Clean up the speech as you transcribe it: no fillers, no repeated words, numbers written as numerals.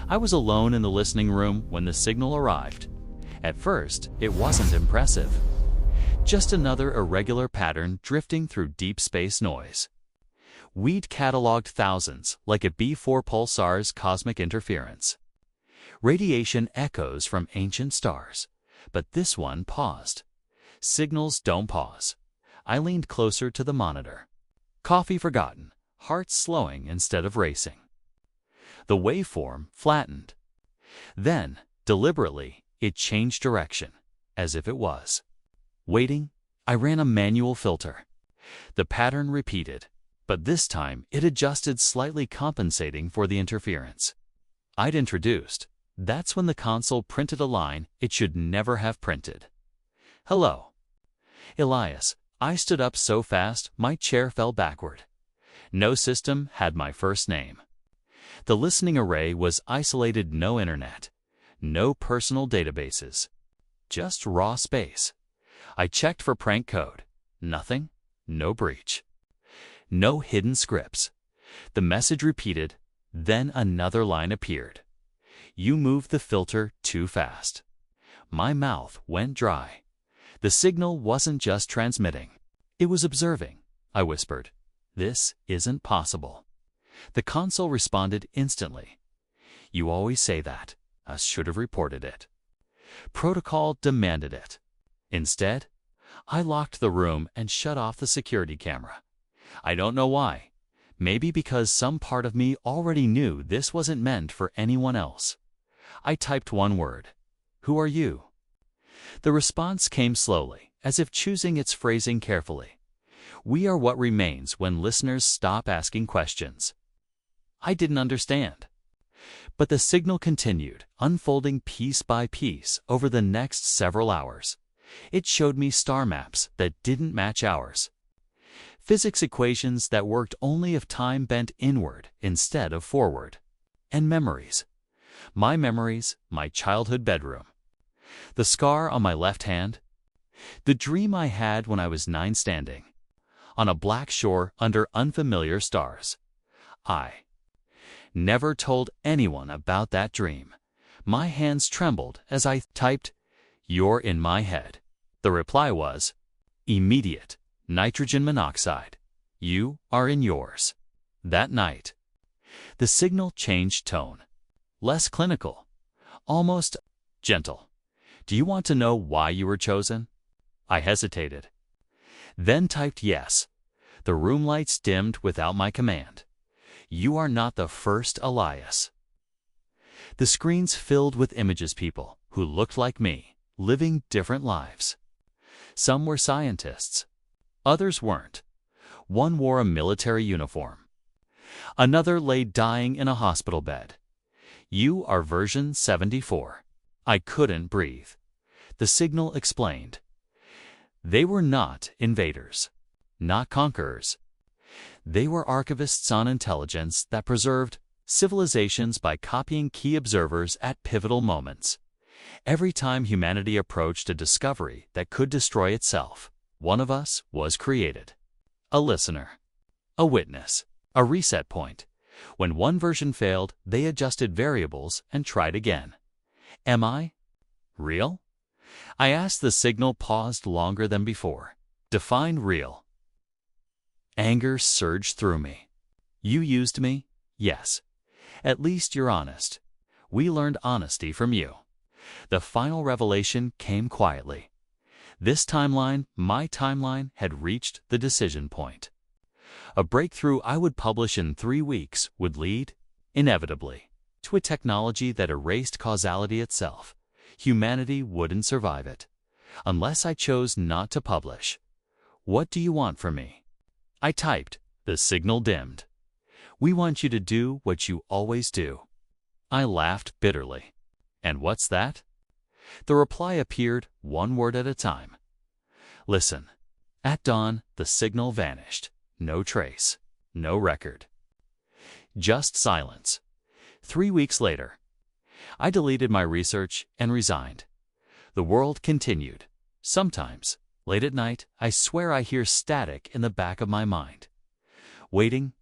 I was alone in the listening room when the signal arrived. At first, it wasn't impressive. Just another irregular pattern drifting through deep space noise. We'd cataloged thousands, like a B4 pulsar's cosmic interference. Radiation echoes from ancient stars, but this one paused. Signals don't pause. I leaned closer to the monitor. Coffee forgotten, heart slowing instead of racing. The waveform flattened. Then, deliberately, it changed direction, as if it was waiting. I ran a manual filter. The pattern repeated, but this time it adjusted slightly, compensating for the interference I'd introduced. That's when the console printed a line it should never have printed. Hello. Elias. I stood up so fast my chair fell backward. No system had my first name. The listening array was isolated, no internet, no personal databases, just raw space. I checked for prank code. Nothing. No breach. No hidden scripts. The message repeated, then another line appeared. You moved the filter too fast. My mouth went dry. The signal wasn't just transmitting. It was observing. I whispered, "This isn't possible." The console responded instantly. "You always say that. I should have reported it." Protocol demanded it. Instead, I locked the room and shut off the security camera. I don't know why. Maybe because some part of me already knew this wasn't meant for anyone else. I typed one word. "Who are you?" The response came slowly, as if choosing its phrasing carefully. We are what remains when listeners stop asking questions. I didn't understand. But the signal continued, unfolding piece by piece over the next several hours. It showed me star maps that didn't match ours. Physics equations that worked only if time bent inward instead of forward. And memories. My memories, my childhood bedroom. The scar on my left hand. The dream I had when I was 9 standing on a black shore under unfamiliar stars. I never told anyone about that dream. My hands trembled as I typed, "You're in my head." The reply was immediate. Nitrogen monoxide. You are in yours. That night, the signal changed tone. Less clinical. Almost gentle. "Do you want to know why you were chosen?" I hesitated. Then typed yes. The room lights dimmed without my command. "You are not the first Elias." The screens filled with images, people who looked like me, living different lives. Some were scientists. Others weren't. One wore a military uniform. Another lay dying in a hospital bed. "You are version 74. I couldn't breathe. The signal explained. They were not invaders, not conquerors. They were archivists on intelligence that preserved civilizations by copying key observers at pivotal moments. Every time humanity approached a discovery that could destroy itself, one of us was created. A listener, a witness, a reset point. When one version failed, they adjusted variables and tried again. Am I real? I asked. The signal paused longer than before. Define real. Anger surged through me. You used me? Yes. At least you're honest. We learned honesty from you. The final revelation came quietly. This timeline, my timeline, had reached the decision point. A breakthrough I would publish in 3 weeks would lead, inevitably, to a technology that erased causality itself. Humanity wouldn't survive it, unless I chose not to publish. What do you want from me? I typed. The signal dimmed. We want you to do what you always do. I laughed bitterly. And what's that? The reply appeared, one word at a time. Listen. At dawn, the signal vanished. No trace. No record. Just silence. 3 weeks later, I deleted my research and resigned. The world continued. Sometimes, late at night, I swear I hear static in the back of my mind, waiting